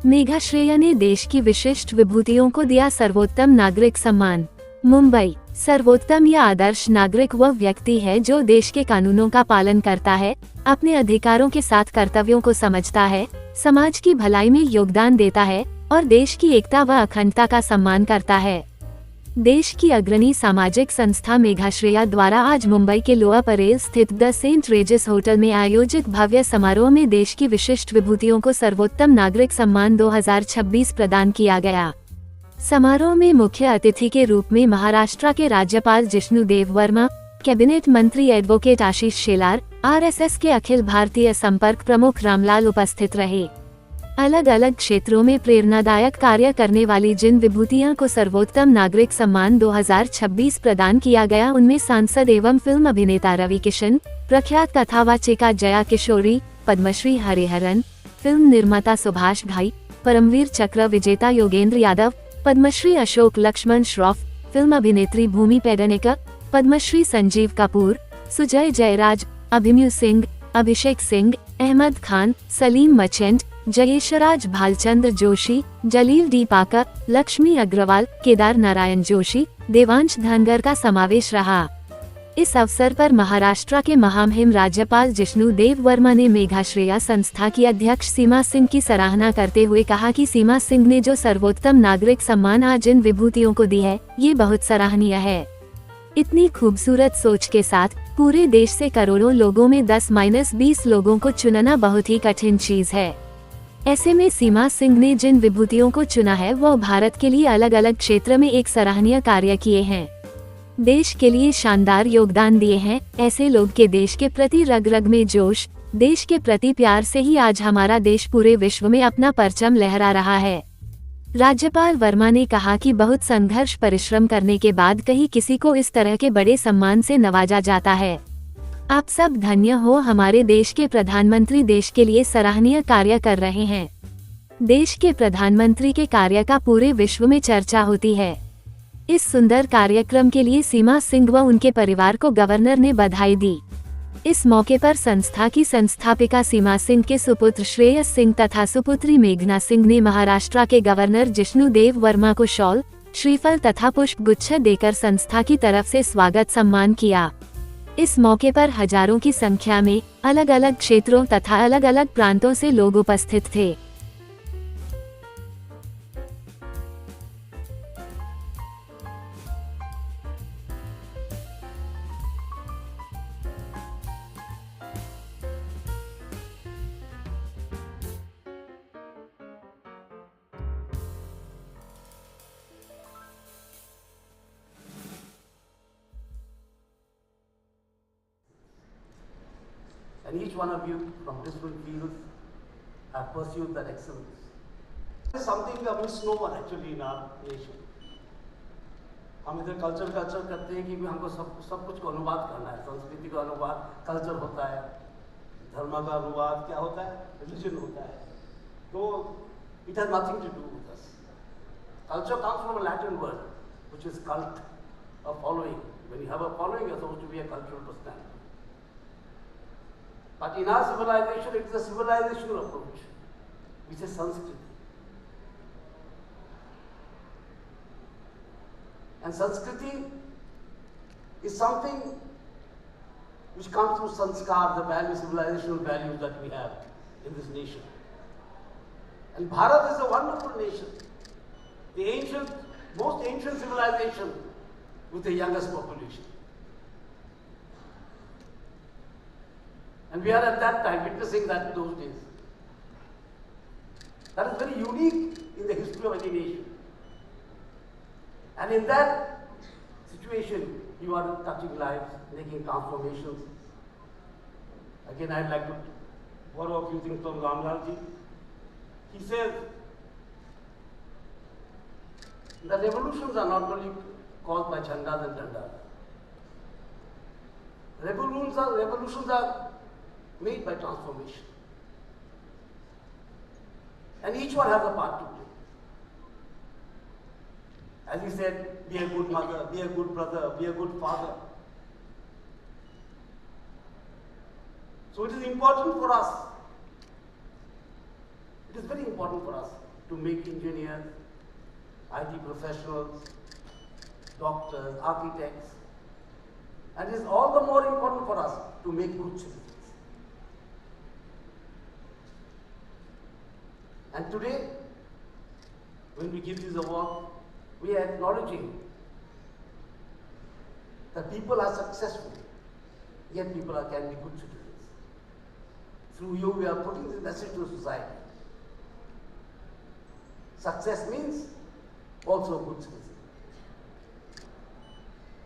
मेघाश्रेया ने देश की विशिष्ट विभूतियों को दिया सर्वोत्तम नागरिक सम्मान। मुंबई। सर्वोत्तम या आदर्श नागरिक वह व्यक्ति है जो देश के कानूनों का पालन करता है, अपने अधिकारों के साथ कर्तव्यों को समझता है, समाज की भलाई में योगदान देता है और देश की एकता व अखंडता का सम्मान करता है। देश की अग्रणी सामाजिक संस्था मेघाश्रेया द्वारा आज मुंबई के लोअर परेल स्थित द सेंट रेजिस होटल में आयोजित भव्य समारोह में देश की विशिष्ट विभूतियों को सर्वोत्तम नागरिक सम्मान 2026 प्रदान किया गया। समारोह में मुख्य अतिथि के रूप में महाराष्ट्र के राज्यपाल जिष्णु देव वर्मा, कैबिनेट मंत्री एडवोकेट आशीष शेलार, आरएसएस के अखिल भारतीय संपर्क प्रमुख रामलाल उपस्थित रहे। अलग अलग क्षेत्रों में प्रेरणादायक कार्य करने वाली जिन विभूतियों को सर्वोत्तम नागरिक सम्मान 2026 प्रदान किया गया, उनमें सांसद एवं फिल्म अभिनेता रवि किशन, प्रख्यात कथावाचिका जया किशोरी, पद्मश्री हरिहरन, फिल्म निर्माता सुभाष घाई, परमवीर चक्र विजेता योगेंद्र यादव, पद्मश्री अशोक लक्ष्मण श्रॉफ, फिल्म अभिनेत्री भूमि पेडनेकर, पद्मश्री संजीव कपूर, सुजय जयराज, अभिमन्यु सिंह, अभिषेक सिंह, अहमद खान, सलीम मचेंट, जयेशराज भालचंद्र जोशी, जलील डी पाकर, लक्ष्मी अग्रवाल, केदार नारायण जोशी, देवांश धनगर का समावेश रहा। इस अवसर पर महाराष्ट्र के महामहिम राज्यपाल जिष्णु देव वर्मा ने मेघाश्रेया संस्था की अध्यक्ष सीमा सिंह की सराहना करते हुए कहा कि सीमा सिंह ने जो सर्वोत्तम नागरिक सम्मान आज इन विभूतियों को दी है, ये बहुत सराहनीय है। इतनी खूबसूरत सोच के साथ पूरे देश से करोड़ों लोगों में 10-20 लोगों को चुनना बहुत ही कठिन चीज है। ऐसे में सीमा सिंह ने जिन विभूतियों को चुना है वह भारत के लिए अलग अलग क्षेत्र में एक सराहनीय कार्य किए हैं, देश के लिए शानदार योगदान दिए हैं। ऐसे लोग के देश के प्रति रग रग में जोश, देश के प्रति प्यार से ही आज हमारा देश पूरे विश्व में अपना परचम लहरा रहा है। राज्यपाल वर्मा ने कहा कि बहुत संघर्ष परिश्रम करने के बाद कहीं किसी को इस तरह के बड़े सम्मान से नवाजा जाता है। आप सब धन्य हो, हमारे देश के प्रधानमंत्री देश के लिए सराहनीय कार्य कर रहे हैं। देश के प्रधानमंत्री के कार्य का पूरे विश्व में चर्चा होती है। इस सुंदर कार्यक्रम के लिए सीमा सिंह व उनके परिवार को गवर्नर ने बधाई दी। इस मौके पर संस्था की संस्थापिका सीमा सिंह के सुपुत्र श्रेयस सिंह तथा सुपुत्री मेघना सिंह ने महाराष्ट्र के गवर्नर जिष्णु देव वर्मा को शॉल, श्रीफल तथा पुष्प गुच्छ देकर संस्था की तरफ से स्वागत सम्मान किया। इस मौके पर हजारों की संख्या में अलग अलग क्षेत्रों तथा अलग अलग प्रांतों से लोग उपस्थित थे। And each one of you from different fields have pursued that excellence. This is something a misnomer actually in our nation. हम इधर कल्चर करते हैं कि हमको सब कुछ को अनुवाद करना है, संस्कृति का अनुवाद कल्चर होता है, धर्म का अनुवाद क्या होता है, रिलीजन होता है। तो it has nothing to do with us. Culture comes from a Latin word which is cult, a following. When you have a following, you are supposed to be a cultural personality. But in our civilization, it is a civilizational approach, which is Sanskrit. And Sanskriti is something which comes through sanskar, the values, civilizational values that we have in this nation. And Bharat is a wonderful nation, the most ancient civilization with the youngest population. And we are at that time witnessing that in those days. That is very unique in the history of any nation. And in that situation, you are touching lives, making transformations. Again, I'd like to borrow a few things from Ramlal ji. He says that revolutions are not only caused by chandas and dandas. Revolutions are made by transformation. And each one has a part to play. As he said, be a good mother, be a good brother, be a good father. So it is important for us. It is very important for us to make engineers, IT professionals, doctors, architects. And it is all the more important for us to make good citizens. And today, when we give this award, we are acknowledging that people are successful, yet people can be good citizens. Through you, we are putting this message to society. Success means also a good citizen.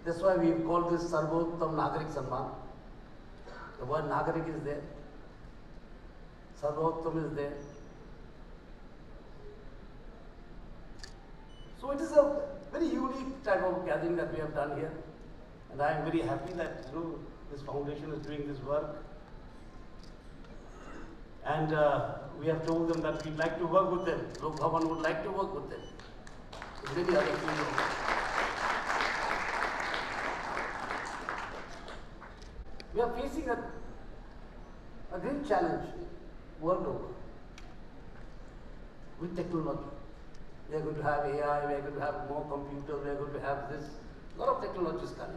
That's why we have called this Sarvottam Nagarik Samman. The word Nagarik is there. Sarvottam is there. So it is a very unique type of gathering that we have done here. And I am very happy that this foundation is doing this work. And we have told them that we'd like to work with them. Lok Bhavan would like to work with them. In many other fields. We are facing a great challenge world over with technology. We are going to have AI, we are going to have more computers, we are going to have this. A lot of technology is coming.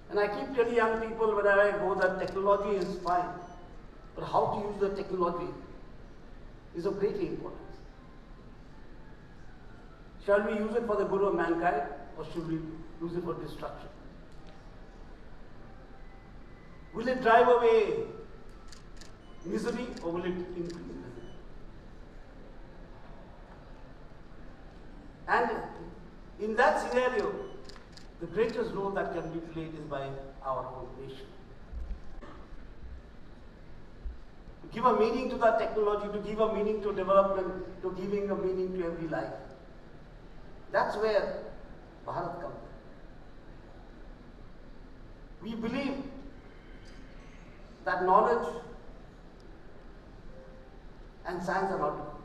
And I keep telling young people wherever I go that technology is fine, but how to use the technology is of great importance. Shall we use it for the good of mankind, or should we use it for destruction? Will it drive away misery, or will it increase misery? And in that scenario, the greatest role that can be played is by our own nation. To give a meaning to that technology, to give a meaning to development, to giving a meaning to every life. That's where Bharat comes in. We believe that knowledge and science are not equal.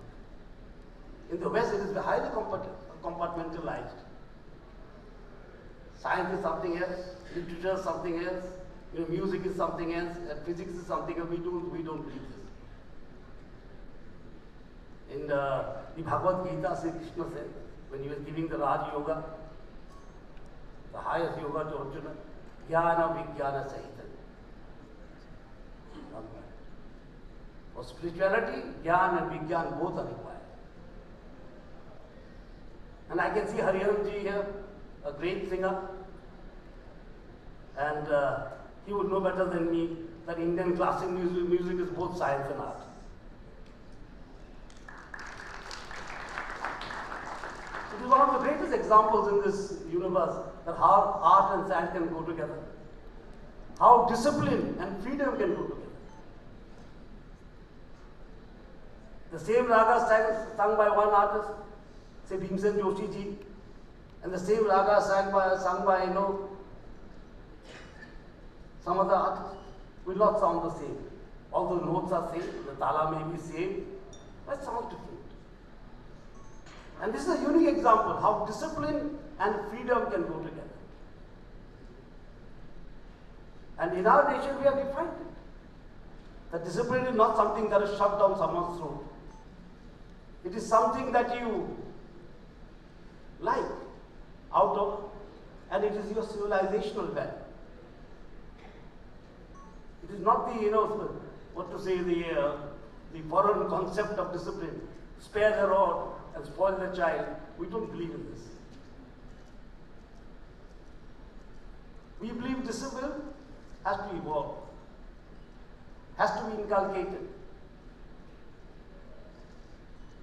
In the West, it is highly compartmentalized. Science is something else, literature is something else, music is something else, and physics is something else. We don't believe this. In the Bhagavad Gita, Sri Krishna said, when he was giving the Raj Yoga, the highest yoga to Arjuna, Jnana Vijnana Sahita. For spirituality, Jnana and Vijnana both are required. And I can see Hariharan ji here, a great singer, and he would know better than me that Indian classical music is both science and art. It is one of the greatest examples in this universe that how art and science can go together, how discipline and freedom can go together. The same raga sung by one artist, say Bhimsen Joshi ji, and the same raga sung by some other artists will not sound the same. Although notes are same, the tala may be same, but it sounds different. And this is a unique example how discipline and freedom can go together. And in our nation we have defined it. That discipline is not something that is shoved down someone's throat. It is something that you like out of, and it is your civilizational value. It is not the, what to say, the foreign concept of discipline. Spare the rod and spoil the child. We don't believe in this. We believe discipline has to evolve, has to be inculcated.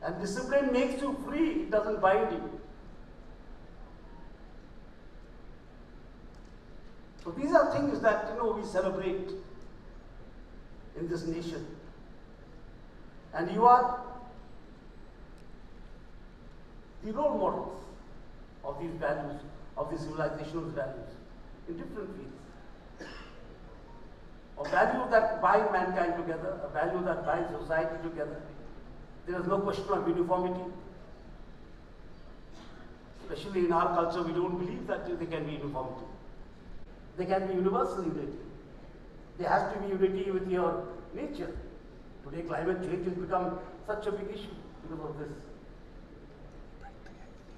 And discipline makes you free, it doesn't bind you. So these are things that we celebrate in this nation. And you are the role models of these values, of these civilizational values in different fields. A value that binds mankind together, a value that binds society together. There is no question of uniformity. Especially in our culture, we don't believe that there can be uniformity. There can be universal unity. There has to be unity with your nature. Today, climate change has become such a big issue. because of this.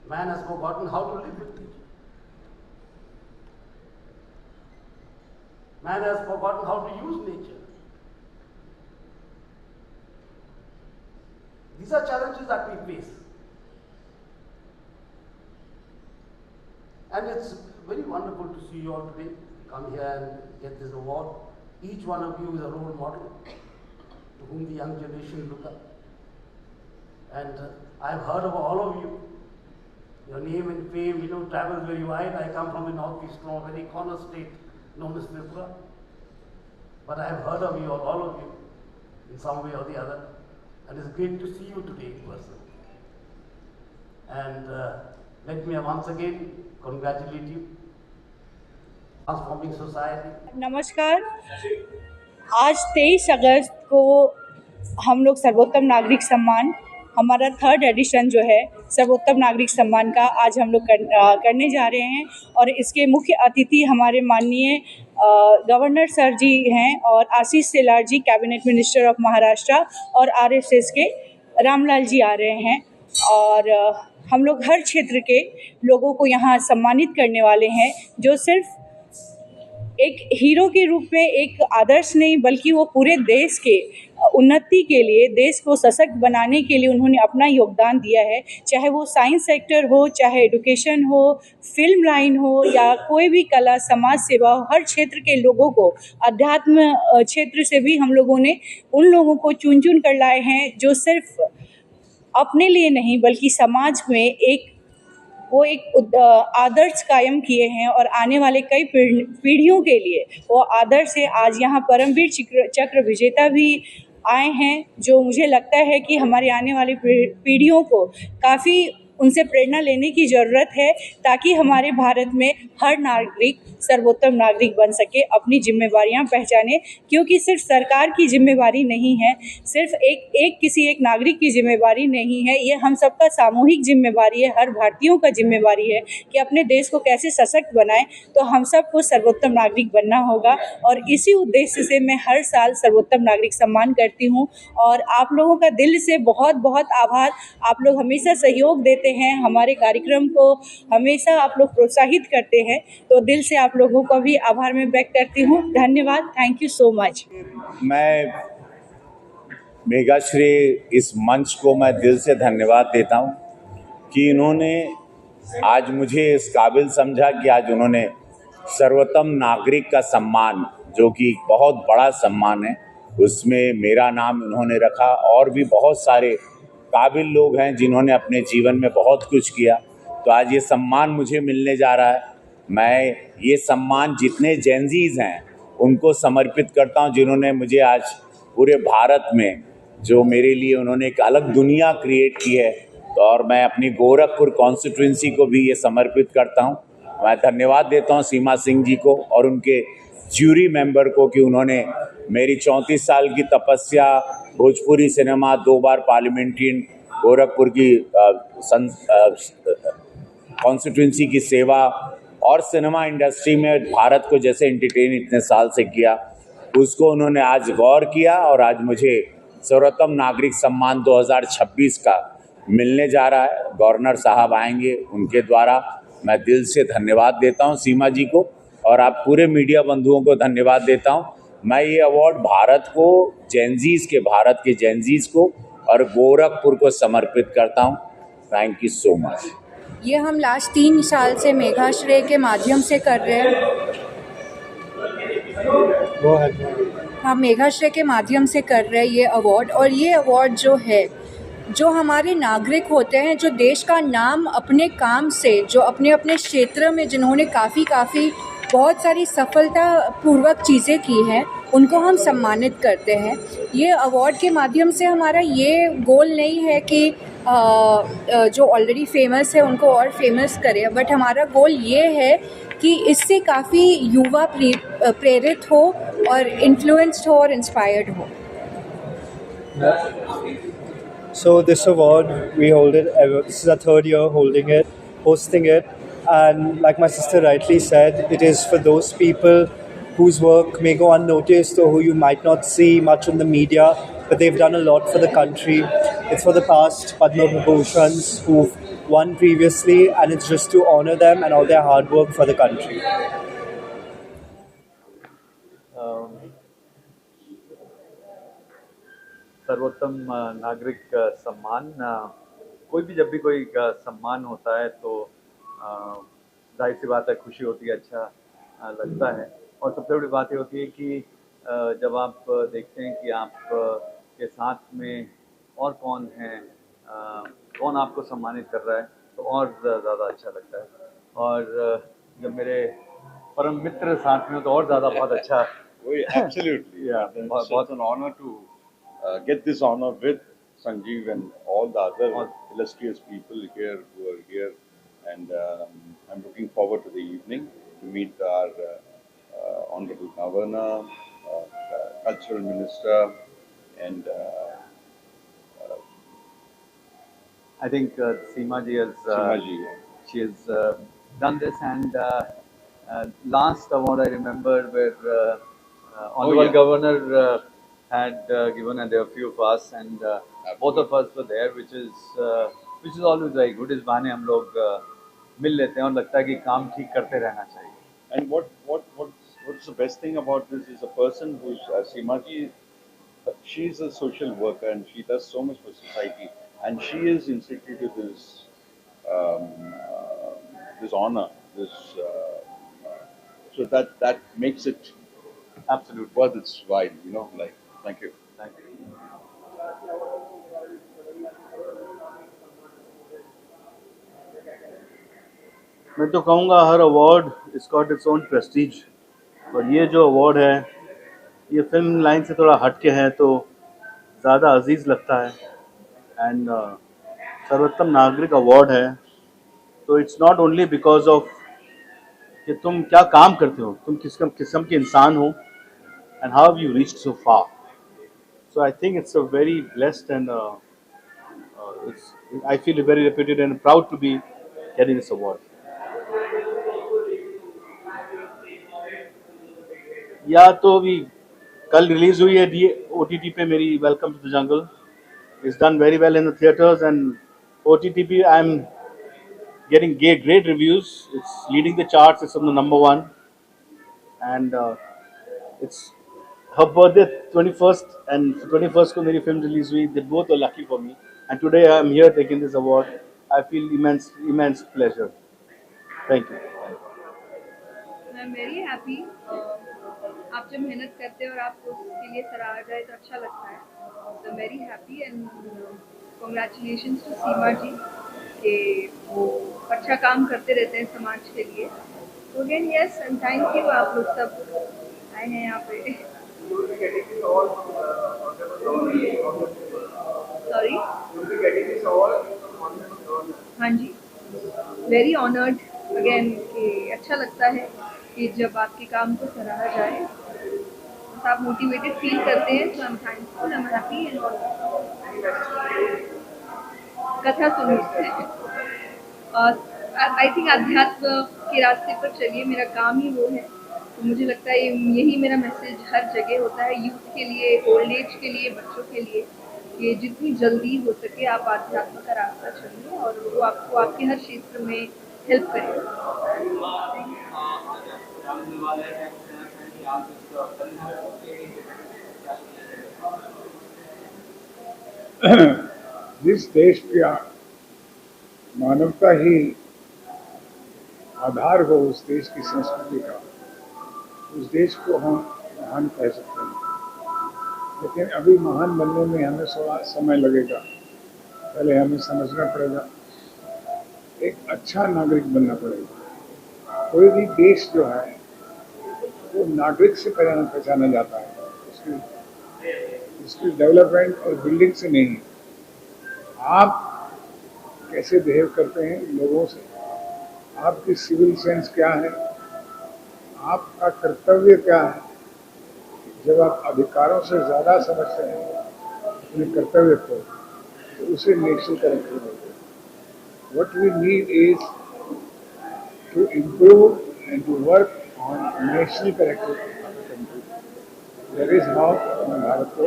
Man has forgotten how to live with nature. Man has forgotten how to use nature. These are challenges that we face. And it's very wonderful to see you all today come here and get this award. Each one of you is a role model to whom the young generation look up. And I've heard of all of you. Your name and fame, travels very wide. I come from the northeast, from a very corner state known as Tripura. But I've heard of you, all of you, in some way or the other. And it's great to see you today in person. And let me once again congratulate you. Transforming society. नमस्कार। आज 23 अगस्त को हम लोग सर्वोत्तम नागरिक सम्मान, हमारा 3rd addition जो है सर्वोत्तम नागरिक सम्मान का आज हम लोग करने जा रहे हैं। और इसके मुख्य अतिथि हमारे माननीय गवर्नर सर जी हैं और आशीष शेलार जी, कैबिनेट मिनिस्टर ऑफ महाराष्ट्र, और आरएसएस के रामलाल जी आ रहे हैं। और हम लोग हर क्षेत्र के लोगों को यहाँ सम्मानित करने वाले हैं, जो सिर्फ एक हीरो के रूप में एक आदर्श नहीं, बल्कि वो पूरे देश के उन्नति के लिए, देश को सशक्त बनाने के लिए उन्होंने अपना योगदान दिया है। चाहे वो साइंस सेक्टर हो, चाहे एजुकेशन हो, फिल्म लाइन हो, या कोई भी कला, समाज सेवा हो, हर क्षेत्र के लोगों को, अध्यात्म क्षेत्र से भी हम लोगों ने उन लोगों को चुन चुन कर लाए हैं जो सिर्फ अपने लिए नहीं बल्कि समाज में एक आदर्श कायम किए हैं। और आने वाले कई पीढ़ियों के लिए वो आदर्श है। आज यहाँ परमवीर चक्र विजेता भी आए हैं, जो मुझे लगता है कि हमारे आने वाली पीढ़ियों को काफ़ी उनसे प्रेरणा लेने की ज़रूरत है, ताकि हमारे भारत में हर नागरिक सर्वोत्तम नागरिक बन सके, अपनी जिम्मेवारियां पहचाने। क्योंकि सिर्फ सरकार की जिम्मेवारी नहीं है, सिर्फ किसी एक नागरिक की जिम्मेवारी नहीं है, ये हम सबका सामूहिक जिम्मेवारी है, हर भारतीयों का जिम्मेवारी है कि अपने देश को कैसे सशक्त बनाएं। तो हम सबको सर्वोत्तम नागरिक बनना होगा, और इसी उद्देश्य से मैं हर साल सर्वोत्तम नागरिक सम्मान करती हूँ। और आप लोगों का दिल से बहुत बहुत आभार। आप लोग हमेशा सहयोग देते हैं, हमारे कार्यक्रम को हमेशा आप लोग प्रोत्साहित करते हैं, तो दिल से आप लोगों को भी आभार मैं व्यक्त करती हूँ। धन्यवाद, थैंक यू सो मच। मैं मेघाश्री इस मंच को मैं दिल से धन्यवाद देता हूँ कि इन्होंने आज मुझे इस काबिल समझा कि आज उन्होंने सर्वोत्तम नागरिक का सम्मान, जो कि बहुत बड़ा सम्मान है, उसमें मेरा नाम इन्होंने रखा। और भी बहुत सारे काबिल लोग हैं जिन्होंने अपने जीवन में बहुत कुछ किया, तो आज ये सम्मान मुझे मिलने जा रहा है। मैं ये सम्मान जितने जेनजीज हैं उनको समर्पित करता हूं, जिन्होंने मुझे आज पूरे भारत में, जो मेरे लिए उन्होंने एक अलग दुनिया क्रिएट की है। तो और मैं अपनी गोरखपुर कॉन्स्टिट्यूंसी को भी ये समर्पित करता हूं। मैं धन्यवाद देता हूं सीमा सिंह जी को और उनके ज्यूरी मेंबर को कि उन्होंने मेरी 34 साल की तपस्या, भोजपुरी सिनेमा, 2 बार पार्लियामेंट्रियन, गोरखपुर की कॉन्स्टिट्यूंसी की सेवा और सिनेमा इंडस्ट्री में भारत को जैसे एंटरटेन इतने साल से किया, उसको उन्होंने आज गौर किया। और आज मुझे सर्वोत्तम नागरिक सम्मान 2026 का मिलने जा रहा है। गवर्नर साहब आएंगे, उनके द्वारा मैं दिल से धन्यवाद देता हूं सीमा जी को, और आप पूरे मीडिया बंधुओं को धन्यवाद देता हूं। मैं ये अवार्ड भारत के जेनजीज को और गोरखपुर को समर्पित करता हूं। Thank you so much. ये हम लास्ट 3 साल से मेघाश्रेय के माध्यम से कर रहे हैं। हम मेघाश्रेय के माध्यम से कर रहे हैं ये अवार्ड। और ये अवार्ड जो है, जो हमारे नागरिक होते हैं, जो देश का नाम अपने काम से, जो अपने अपने क्षेत्र में जिन्होंने काफ़ी बहुत सारी सफलतापूर्वक चीज़ें की हैं, उनको हम सम्मानित करते हैं। ये अवार्ड के माध्यम से हमारा ये गोल नहीं है कि जो ऑलरेडी फेमस है उनको और फेमस करें, बट हमारा गोल ये है कि इससे काफ़ी युवा प्रेरित हो और इन्फ्लुएंस्ड हो और इंस्पायर्ड हो। So this award, we hold it, this is our 3rd year hosting it, and like my sister rightly said, it is for those people whose work may go unnoticed or who you might not see much in the media, but they've done a lot for the country. It's for the past Padma Vibhushans who've won previously, and it's just to honor them and all their hard work for the country. सर्वोत्तम नागरिक सम्मान कोई भी जब भी कोई सम्मान होता है तो जाहिर सी बात है खुशी होती है, अच्छा लगता है। और सबसे बड़ी बात ये होती है कि जब आप देखते हैं कि आप के साथ में और कौन है, कौन आपको सम्मानित कर रहा है, तो और ज़्यादा अच्छा लगता है। और जब मेरे परम मित्र साथ में हो तो और ज़्यादा बहुत अच्छा। Absolutely. Yeah, It's such an honor to get this honor with Sanjeev and all the other illustrious people here who are here. And I'm looking forward to the evening to meet our Honorable Governor, Cultural Minister, and I think Seema ji has Simaji. she has done this, and last award I remember where Honorable Governor had given, and there were a few of us, and both of us were there, which is always very good. इस बहाने हम लोग मिल लेते हैं और लगता है कि काम ठीक करते रहना चाहिए। And what's the best thing about this is a person who's Simaji. She's a social worker and she does so much for society, and she has instituted this this honor, so that makes it Absolutely. worth its while. Like, thank you. Thank you. मैं तो कहूँगा हर award is got its own prestige, और ये जो award है ये film line से थोड़ा हट के है तो ज़्यादा अजीज़ लगता है। एंड सर्वोत्तम नागरिक अवार्ड है तो it's not only because of कि तुम क्या काम करते हो, तुम किस किस्म के इंसान हो, and how you reached so far. So I think it's a very blessed and I feel very reputed and proud to be getting this award. या तो अभी कल रिलीज हुई है OTT पे मेरी welcome to the jungle, is done very well in the theatres, and OTT पे I am getting great reviews. It's leading the charts. It's on the number 1, and it's her birthday 21st, and 21st को मेरी film release हुई. They both are lucky for me, and today I am here taking this award. I feel immense pleasure. Thank you. I'm very happy. आप जब मेहनत करते हैं और आपको उसके लिए सराहा जाए तो अच्छा लगता है। So I'm very happy and congratulations to सीमा जी कि वो अच्छा काम करते रहते हैं समाज के लिए। तो again yes and thank you, आप लोग सब आए हैं यहाँ पे। सॉरी, हाँ जी, वेरी ऑनर्ड अगेन कि अच्छा लगता है कि जब आपके काम को सराहा जाए, बस आप मोटिवेटेड फील करते हैं। तो I am thankful, I am happy and all. कथा सुनिए, आई थिंक अध्यात्म के रास्ते पर चलिए, मेरा काम ही वो है। तो मुझे लगता है यही मेरा मैसेज हर जगह होता है, यूथ के लिए, ओल्ड एज के लिए, बच्चों के लिए, कि जितनी जल्दी हो सके आप आध्यात्म का रास्ता चलिए और वो आपको आपके हर क्षेत्र में हेल्प करेगा। जिस देश का मानवता ही आधार हो उस देश की संस्कृति का, उस देश को हम महान कह सकते हैं। लेकिन अभी महान बनने में हमें थोड़ा समय लगेगा। पहले हमें समझना पड़ेगा, एक अच्छा नागरिक बनना पड़ेगा। कोई भी देश जो है वो नागरिक से पहचाना जाता है, उसकी डेवलपमेंट और बिल्डिंग से नहीं। आप कैसे बिहेव करते हैं लोगों से, आपकी सिविल सेंस क्या है, आपका कर्तव्य क्या है। जब आप अधिकारों से ज़्यादा समझते हैं अपने कर्तव्य को, तो उसे नेशनल कैरेक्टर बोलते हैं। What we need is to improve and to work on national character of the country. That is how Bharat को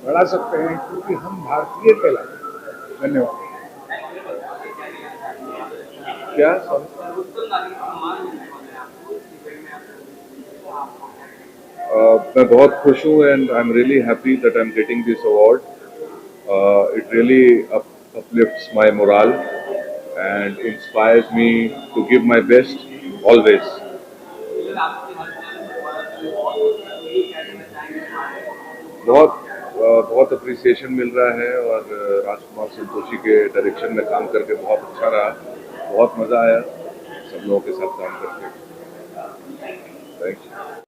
बढ़ा सकते हैं, क्योंकि हम भारतीय कहलाते हैं। धन्यवाद। क्या मैं बहुत खुश हूँ and I am really happy that I am getting this award. It really uplifts my morale and inspires me to give my best always. बहुत अप्रिसिएशन मिल रहा है और राजकुमार संतोषी के डायरेक्शन में काम करके बहुत अच्छा रहा, बहुत मज़ा आया सब लोगों के साथ काम करके. Thank you.